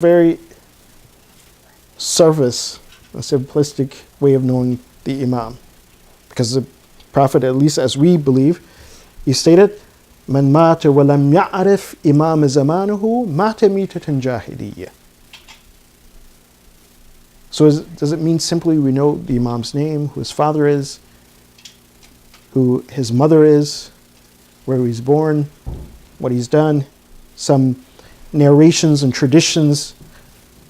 very surface, a simplistic way of knowing the Imam. Because the Prophet, at least as we believe, he stated, "Man mata wa lam ya'rif imam zamanuhu mata mitatan jahiliyya." So does it mean simply we know the Imam's name, who his father is, who his mother is, where he's born, what he's done, some narrations and traditions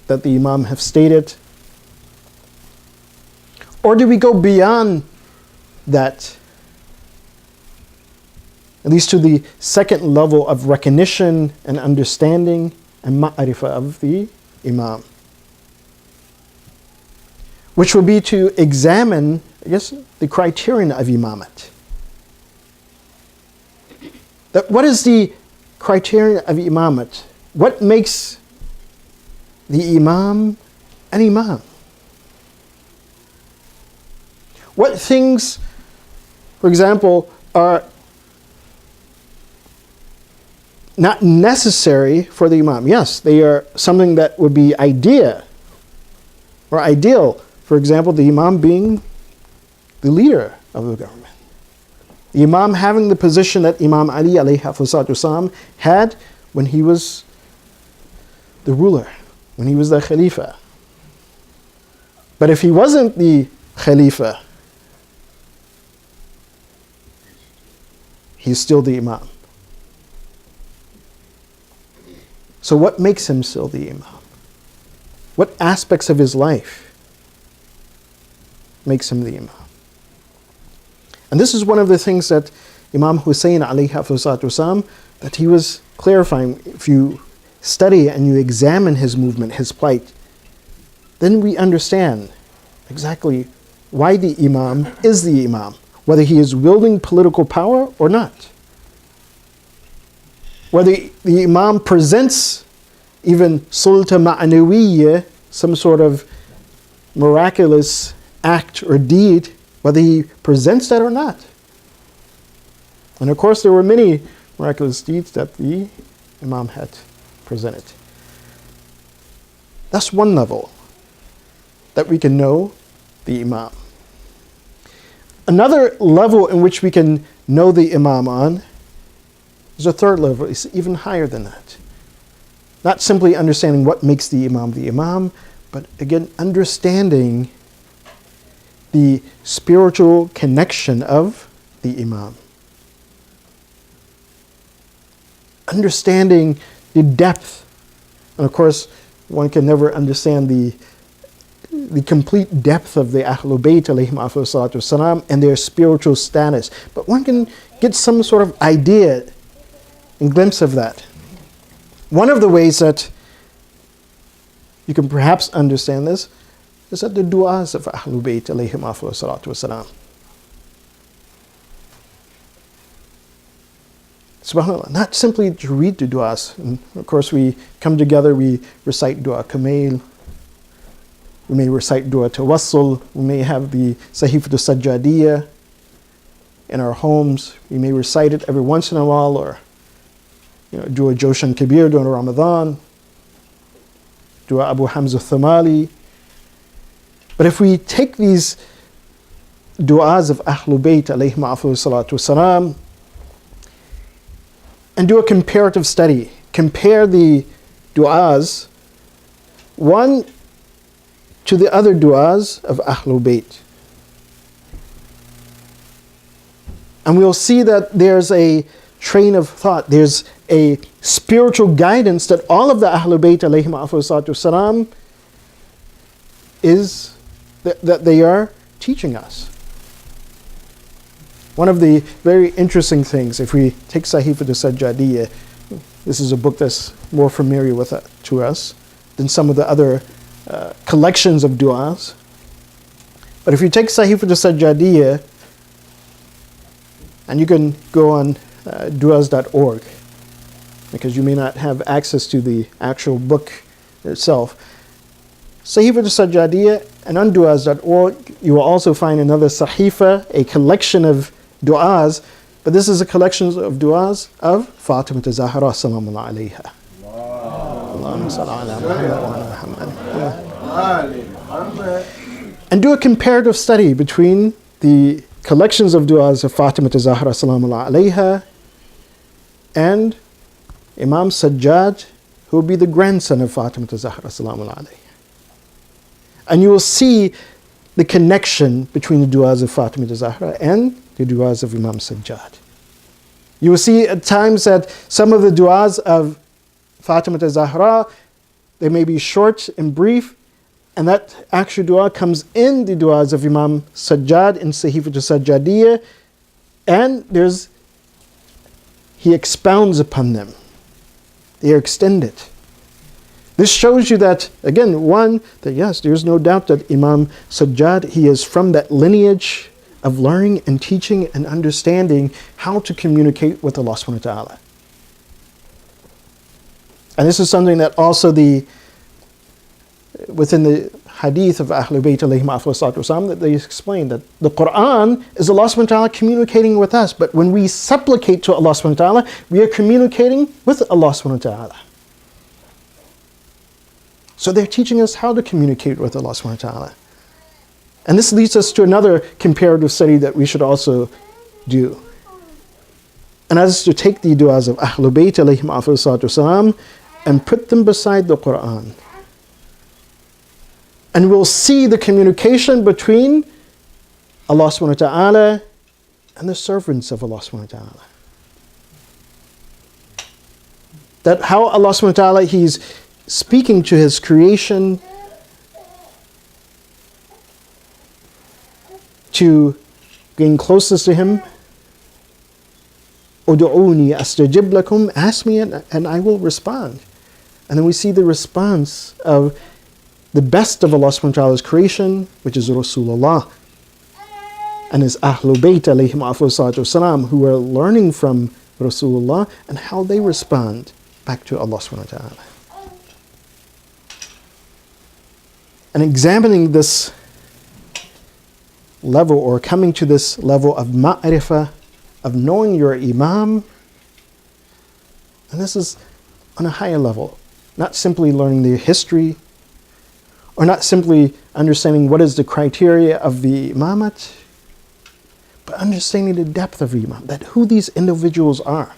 that the Imam have stated? Or do we go beyond that, at least to the second level of recognition and understanding and ma'rifah of the Imam, which would be to examine, I guess, the criterion of Imamat. What is the criterion of Imamat? What makes the Imam an Imam? What things, for example, are not necessary for the Imam? Yes, they are something that would be ideal. For example, the Imam being the leader of the government. The Imam having the position that Imam Ali alayhi salatu had when he was the ruler, when he was the Khalifa. But if he wasn't the Khalifa, he's still the Imam. So what makes him still the Imam? What aspects of his life makes him the Imam? And this is one of the things that Imam Hussein alayhi salatu that he was clarifying. If you study and you examine his movement, his plight, then we understand exactly why the Imam is the Imam, whether he is wielding political power or not. Whether the Imam presents even sulta ma'anawiyya, some sort of miraculous act or deed, whether he presents that or not. And of course there were many miraculous deeds that the Imam had presented. That's one level that we can know the Imam. Another level in which we can know the Imam on is a third level. It's even higher than that. Not simply understanding what makes the Imam, but again, understanding the spiritual connection of the Imam. Understanding the depth. And of course, one can never understand the complete depth of the Ahlul Bayt alayhim salatu wasalam and their spiritual status. But one can get some sort of idea and glimpse of that. One of the ways that you can perhaps understand this is that the du'as of Ahlul Bayt alayhim salatu wasalam. SubhanAllah, not simply to read the du'as. And of course we come together, we recite du'a Kamail, we may recite du'a Tawassul, we may have the Sahifatul Sajjadiyya in our homes, we may recite it every once in a while, or du'a Joshan Kabir during Ramadan, du'a Abu Hamza Thamali. But if we take these du'as of Ahlul Bayt alayhim salatu wasalam and do a comparative study, compare the du'as one to the other du'as of Ahlul Bayt, and we'll see that there's a train of thought, there's a spiritual guidance that all of the Ahlul Bayt alayhim salatu wasalam is that they are teaching us. One of the very interesting things, if we take Sahifatul Sajjadiyya, this is a book that's more familiar to us than some of the other collections of du'as. But if you take Sahifatul Sajjadiyya, and you can go on du'as.org, because you may not have access to the actual book itself. Sahifatul Sajjadiyya, and on du'as.org, you will also find another Sahifa, a collection of du'as, but this is a collection of du'as of Fatima Zahra sallallahu alayha. And do a comparative study between the collections of du'as of Fatima Zahra Salamullah alayha and Imam Sajjad, who will be the grandson of Fatima Zahra Salamullah alayha. And you will see the connection between the du'as of Fatima Zahra and the du'as of Imam Sajjad. You will see at times that some of the du'as of Fatima Zahra, they may be short and brief, and that actual dua comes in the du'as of Imam Sajjad in Sahifatul Sajjadiyya, and he expounds upon them. They are extended. This shows you that, again, one, that yes, there's no doubt that Imam Sajjad, he is from that lineage of learning and teaching and understanding how to communicate with Allah subhanahu wa ta'ala. And this is something that also within the hadith of Ahlul Bayt alayhim afdalus wasalam, that they explain that the Quran is Allah subhanahu wa ta'ala communicating with us, but when we supplicate to Allah subhanahu wa ta'ala, we are communicating with Allah subhanahu wa ta'ala. So they're teaching us how to communicate with Allah subhanahu wa ta'ala. And this leads us to another comparative study that we should also do. And that is to take the du'as of Ahlul Bayt alayhim afdalus wasalam and put them beside the Quran. And we'll see the communication between Allah subhanahu wa ta'ala and the servants of Allah subhanahu wa ta'ala. That how Allah subhanahu wa ta'ala, He's speaking to His creation to gain closeness to Him. Udu'uni astajib lakum, ask me and I will respond. And then we see the response of the best of Allah subhanahu wa ta'ala's creation, which is Rasulullah, and his Ahlul Bayt alayhim afdalus wasalam, who are learning from Rasulullah and how they respond back to Allah subhanahu wa ta'ala. And examining this level, or coming to this level of ma'rifah, of knowing your Imam, and this is on a higher level, not simply learning the history, or not simply understanding what is the criteria of the imamat, but understanding the depth of Imam, that who these individuals are.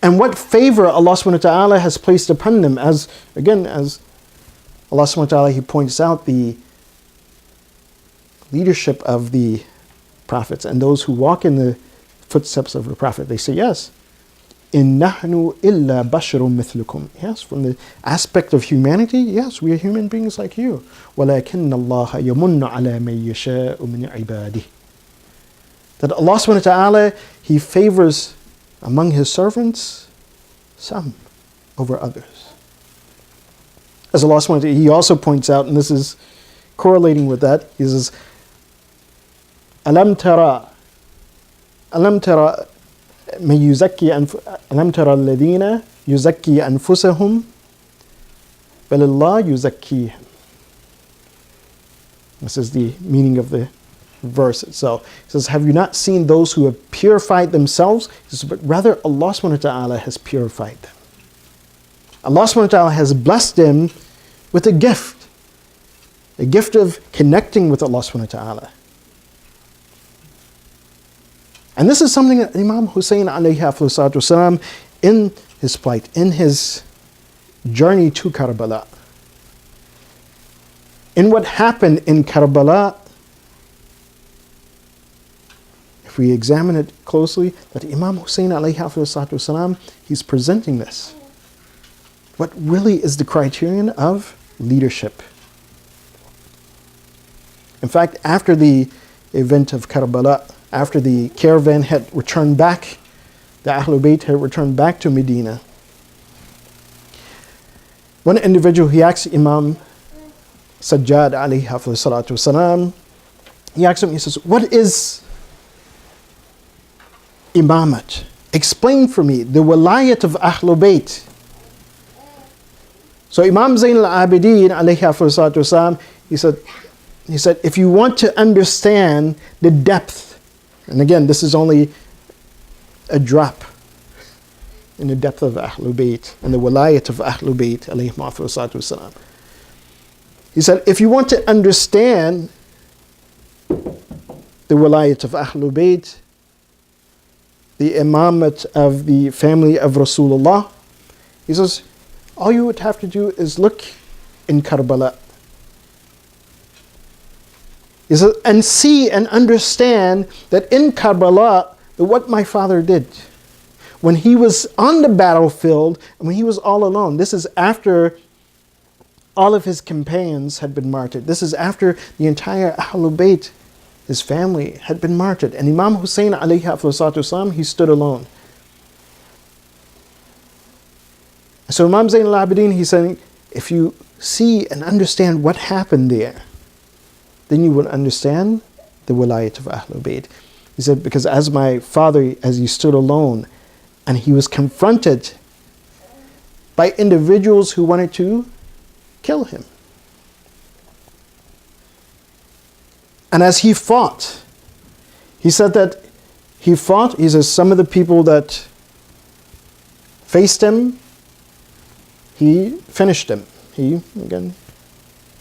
And what favor Allah subhanahu wa ta'ala has placed upon them, as Allah subhanahu wa ta'ala, He points out the leadership of the prophets and those who walk in the footsteps of the Prophet. They say, yes, in nahnu illa basharun mithlukum. Yes, from the aspect of humanity, yes, we are human beings like you. وَلَكِنَّ اللَّهَ يَمُنُّ عَلَى مَن يَشَاءُ مِنْ عِبَادِهِ. That Allah subhanahu wa ta'ala, He favors among His servants some over others. As Allah subhanahu wa ta'ala, He also points out, and this is correlating with that, He says, أَلَمْ تَرَى من يزكي ألم ترى الذين يزكي أنفسهم بل الله يزكيهم. This is the meaning of the verse itself. It says, have you not seen those who have purified themselves? He says, but rather Allah subhanahu wa ta'ala has purified them. Allah subhanahu wa ta'ala has blessed them with a gift of connecting with Allah subhanahu wa ta'ala. And this is something that Imam Hussein alayhi wasalam, in his plight, in his journey to Karbala, in what happened in Karbala, if we examine it closely, that Imam Hussein alayhi wasalam, he's presenting this. What really is the criterion of leadership? In fact, after the event of Karbala, after the caravan had returned back, the Ahlul Bayt had returned back to Medina, one individual, he asked Imam Sajjad alayhi salatu wasalam, he asked him, he says, what is imamat? Explain for me the walayat of Ahlul Bayt. So Imam Zain al-Abidin alayhi salatu wasalam, he said, if you want to understand the depth, and again, this is only a drop in the depth of Ahlul Bayt and the wilayat of Ahlul Bayt alayhi salatu wasalam. He said, if you want to understand the wilayat of Ahlul Bayt, the imamat of the family of Rasulullah, he says, all you would have to do is look in Karbala. He says, and see and understand that in Karbala, what my father did, when he was on the battlefield, and when he was all alone, this is after all of his companions had been martyred. This is after the entire Ahlul Bayt, his family, had been martyred. And Imam Hussein alayhi salatu wasalam, he stood alone. So Imam Zain al-Abidin, he's saying, if you see and understand what happened there, then you will understand the wilayat of Ahlul Bayt. He said, because as my father, as he stood alone, and he was confronted by individuals who wanted to kill him. And as he fought, he said that he fought, he says, some of the people that faced him, he finished them. He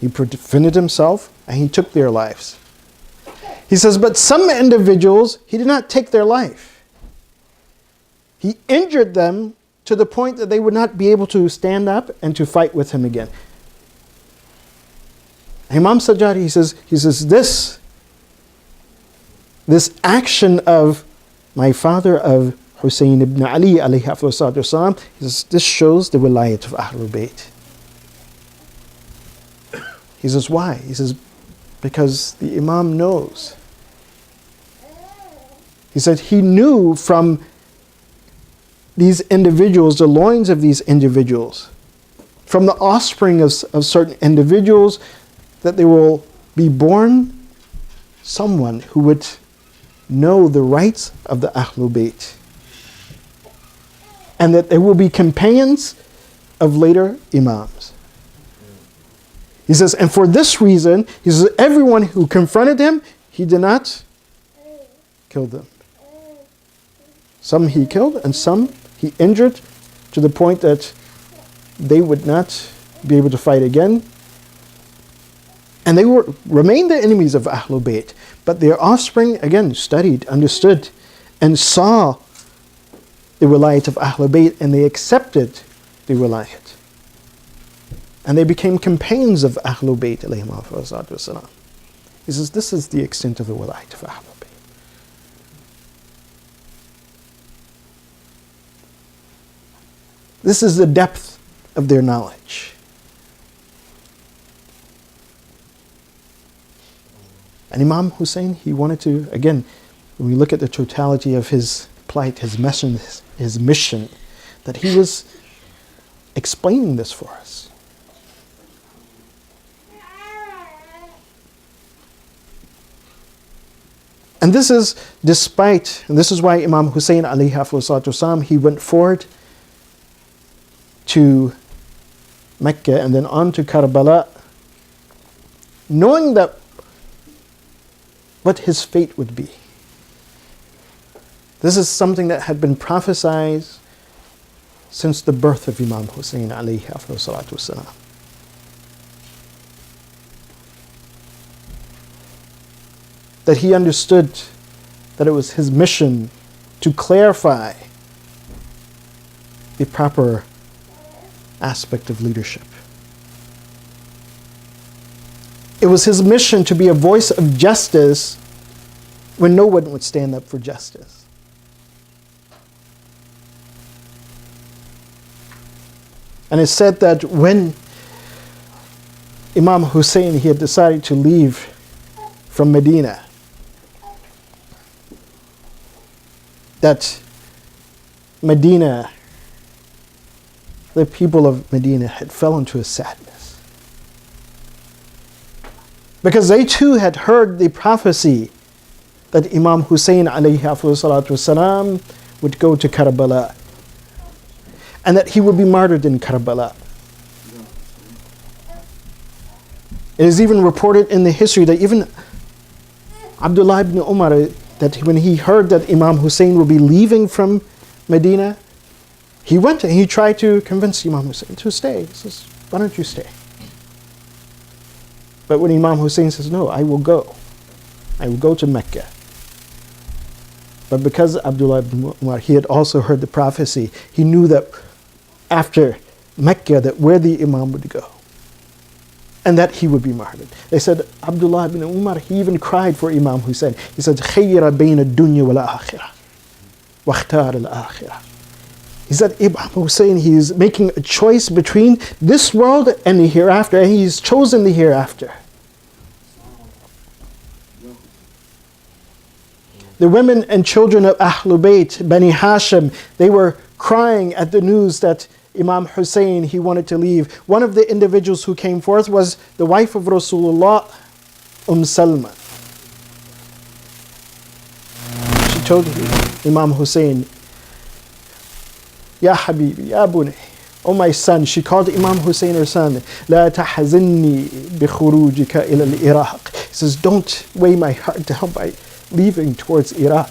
defended himself and he took their lives. He says, but some individuals, he did not take their life. He injured them to the point that they would not be able to stand up and to fight with him again. Imam Sajjad, he says, this action of my father, of Hussein ibn Ali alayhi wasalam, he says, this shows the wilayat of Ahlul Bayt. He says, why? He says, because the Imam knows. He said he knew from these individuals, the loins of these individuals, from the offspring of certain individuals, that there will be born someone who would know the rights of the Ahlul Bayt. And that there will be companions of later Imams. He says, and for this reason, he says, everyone who confronted him, he did not kill them. Some he killed and some he injured to the point that they would not be able to fight again. And they remained the enemies of Ahlul Bayt. But their offspring, again, studied, understood, and saw the wilayat of Ahlul Bayt, and they accepted the wilayat. And they became companions of Ahlul Bayt alayhim wasalam. He says, this is the extent of the wilayat of Ahlul Bayt. This is the depth of their knowledge. And Imam Hussein, he wanted to, again, when we look at the totality of his plight, his mission, that he was explaining this for us. And this is despite, and this is why Imam Hussein alayhi wasalam, he went forward to Mecca and then on to Karbala, knowing that what his fate would be. This is something that had been prophesied since the birth of Imam Hussein alayhi salatu wasalam. That he understood that it was his mission to clarify the proper aspect of leadership. It was his mission to be a voice of justice when no one would stand up for justice. And it's said that when Imam Hussein, he had decided to leave from Medina, that Medina, the people of Medina had fell into a sadness. Because they too had heard the prophecy that Imam Hussein alayhi salatu wasalam would go to Karbala and that he would be martyred in Karbala. It is even reported in the history that even Abdullah ibn Umar, that when he heard that Imam Hussein would be leaving from Medina, He went and he tried to convince Imam Hussein to stay. He says, why don't you stay? But when Imam Hussein says, no, I will go. I will go to Mecca. But because Abdullah ibn Umar, he had also heard the prophecy, he knew that after Mecca, that where the Imam would go, and that he would be martyred. They said, Abdullah ibn Umar, he even cried for Imam Hussein. He said, خَيِّرَ بَيْنَ الدُّنْيَا وَالْآخِرَةِ وَاخْتَارَ الْآخِرَةِ. He said, Imam Hussein, he is making a choice between this world and the hereafter, and he's chosen the hereafter. The women and children of Ahlul Bayt, Bani Hashim, they were crying at the news that Imam Hussein, he wanted to leave. One of the individuals who came forth was the wife of Rasulullah, Salma. She told Imam Hussein, Ya Habibi, Ya Bunay, oh my son. She called Imam Hussein her son. La tahzinni bi khurujika ila al-Iraq. He says, don't weigh my heart down by leaving towards Iraq.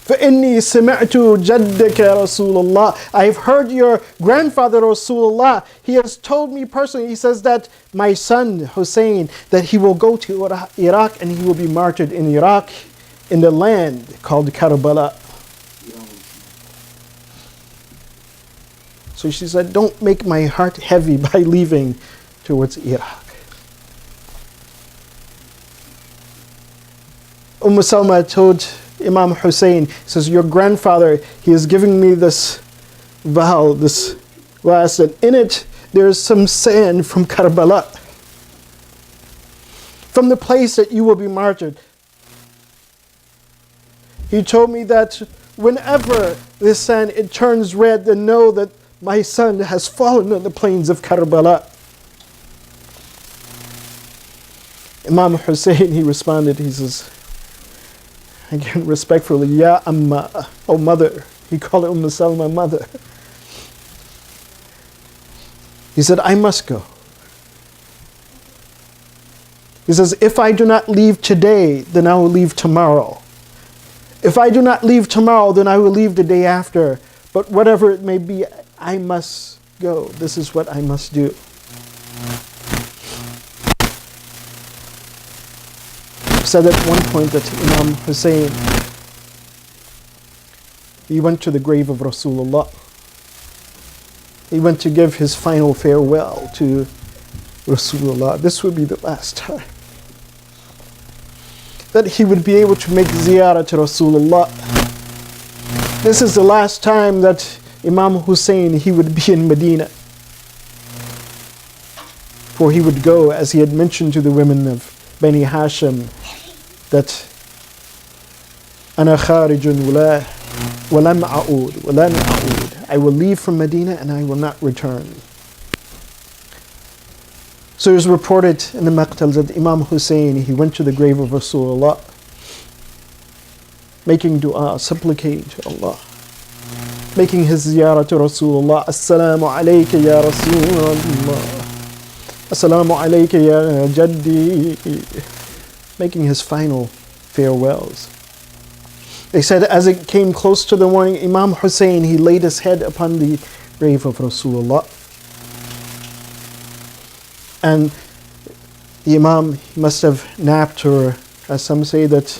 فَإِنِّي سَمِعْتُ جَدَّكَ رَسُولَ اللَّهِ. I've heard your grandfather Rasulullah. He has told me personally, he says that my son Hussein, that he will go to Iraq and he will be martyred in Iraq, in the land called Karbala. So she said, don't make my heart heavy by leaving towards Iraq. Salma told Imam Hussein, says, your grandfather, he is giving me this vial, this glass, and in it there is some sand from Karbala, from the place that you will be martyred. He told me that whenever this sand, it turns red, then know that my son has fallen on the plains of Karbala. Imam Hussein, he responded, he says, again, respectfully, Ya Amma, oh mother. He called it Salma, mother. He said, I must go. He says, if I do not leave today, then I will leave tomorrow. If I do not leave tomorrow, then I will leave the day after. But whatever it may be, I must go. This is what I must do. Said at one point that Imam Hussein, he went to the grave of Rasulullah. He went to give his final farewell to Rasulullah. This would be the last time that he would be able to make ziyarah to Rasulullah. This is the last time that Imam Hussein, he would be in Medina. For he would go, as he had mentioned to the women of Bani Hashim, that أنا خارج ولم أعود ولن أعود. I will leave from Medina and I will not return. So it was reported in the Maqtal that Imam Hussein, he went to the grave of Rasulullah, making dua, supplicating to Allah, making his ziyarah to Rasulullah. Assalamu alayka ya Rasulullah. Assalamu alayka ya Jaddi. Making his final farewells. They said as it came close to the morning, Imam Hussein, he laid his head upon the grave of Rasulullah. And the Imam, he must have napped, or as some say that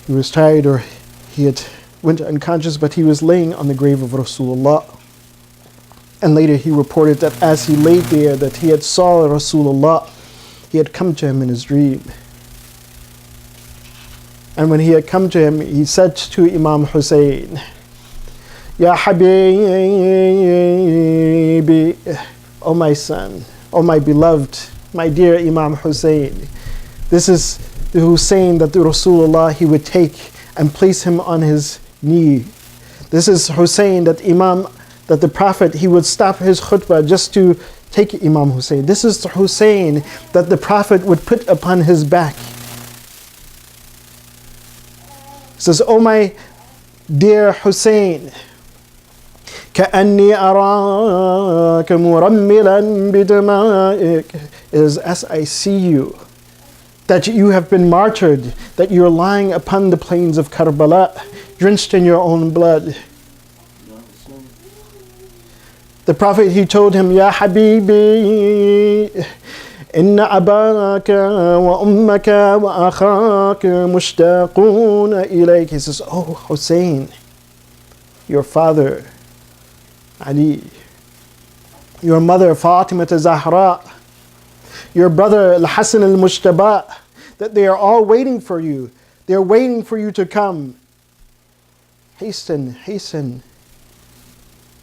he was tired or he had went unconscious, but he was laying on the grave of Rasulullah. And later he reported that as he laid there, that he had saw Rasulullah. He had come to him in his dream. And when he had come to him, he said to Imam Hussein, Ya Habibi, oh my son, oh my beloved, my dear Imam Hussein. This is the Hussein that the Rasulullah, he would take and place him on his knee. This is Hussein that the Prophet, he would stop his khutbah just to take Imam Hussein. This is the Hussein that the Prophet would put upon his back. He says, oh my dear Hussein, كأني أراك مرملا بدمائك, is as I see you, that you have been martyred, that you're lying upon the plains of Karbala. drenched in your own blood. The Prophet, he told him, Ya Habibi, Inna abaka wa ummaka wa akhaka mushtaquna ilayk. He says, oh Hussein, your father, Ali, your mother, Fatima Zahra, your brother, Al-Hasan al-Mujtaba, that they are all waiting for you. They're waiting for you to come. Hasten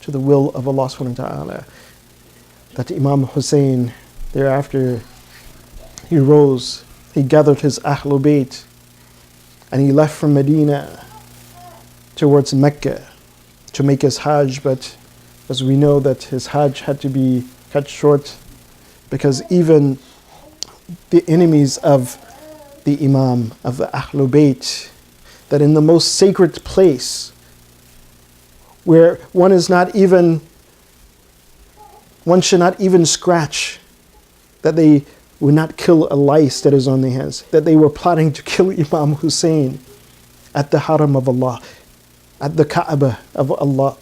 to the will of Allah subhanahu wa ta'ala. That Imam Hussein, thereafter, he rose, he gathered his Ahlul Bayt, and he left from Medina towards Mecca to make his Hajj, but as we know that his Hajj had to be cut short because even the enemies of the Imam, of the Ahlul Bayt, that in the most sacred place where one should not even scratch, that they would not kill a lice that is on their hands, that they were plotting to kill Imam Hussein at the Haram of Allah, at the Kaaba of Allah.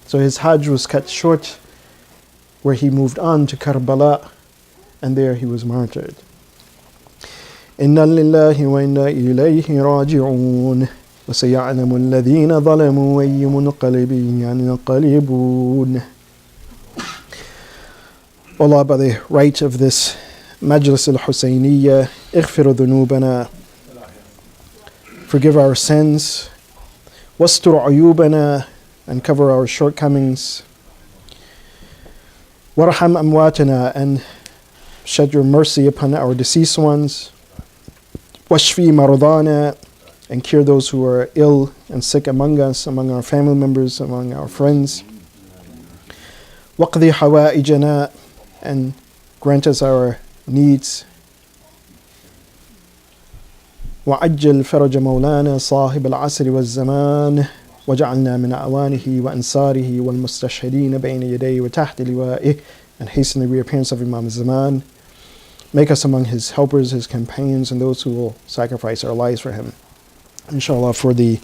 So his Hajj was cut short, where he moved on to Karbala, and there he was martyred. Inna lillahi wa inna ilayhi raji'un. وَسَيَعْلَمُ الَّذِينَ ظَلَمُوا أَيُّ مُنْقَلِبٍ يَنْقَلِبُونَ. Allah, by the right of this Majlis al-Husayniyya, اغفر ذنوبنا, forgive our sins, واستر عيوبنا, and cover our shortcomings, وارحم أمواتنا, and shed your mercy upon our deceased ones, واشفي مرضانا, and cure those who are ill and sick among us, among our family members, among our friends. وَقْضِي حَوَائِجَنَا, and grant us our needs. وَعَجِّلْ فَرَجَ مَوْلَانَا صَاحِبَ الْعَصْرِ وَالزَّمَانِ وَجَعَلْنَا مِنْ أَعْوَانِهِ وَأَنصَارِهِ وَالْمُسْتَشْهِدِينَ بَيْنَ يَدَيْهِ وَتَحْتِ لِوَائِهِ, and hasten the reappearance of Imam al-Zaman. Make us among his helpers, his companions, and those who will sacrifice our lives for him. Inshallah, for the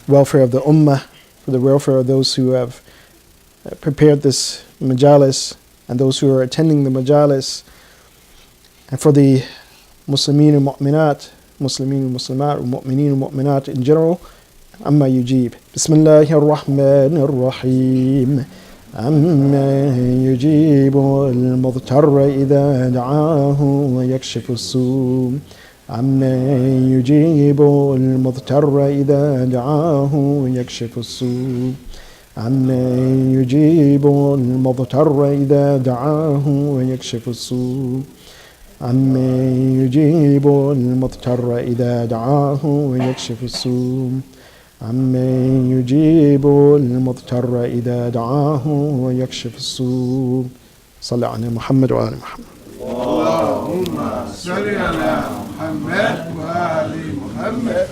welfare of the Ummah, for the welfare of those who have prepared this majalis, and those who are attending the majalis, and for the Muslimin and Mu'minat, Muslimin and Muslimat, Mu'minin and Mu'minat in general. Amma yujib. Bismillahir Rahmanir Rahim. Amma yujibu al-mudtarra idha da'ahu wa yakshifu as-su'. عَمَّن يُجِيبُ الْمُضْطَرَّ إِذَا دَعَاهُ وَيَكْشِفُ السُّوءَ عَمَّن يُجِيبُ الْمُضْطَرَّ إِذَا دَعَاهُ وَيَكْشِفُ السُّوءَ عَمَّن يُجِيبُ الْمُضْطَرَّ إِذَا دَعَاهُ وَيَكْشِفُ السُّوءَ عَمَّن يُجِيبُ الْمُضْطَرَّ إِذَا دَعَاهُ وَيَكْشِفُ السُّوءَ. صلى على محمد وآل محمد. اللهم صل على محمد وآل محمد.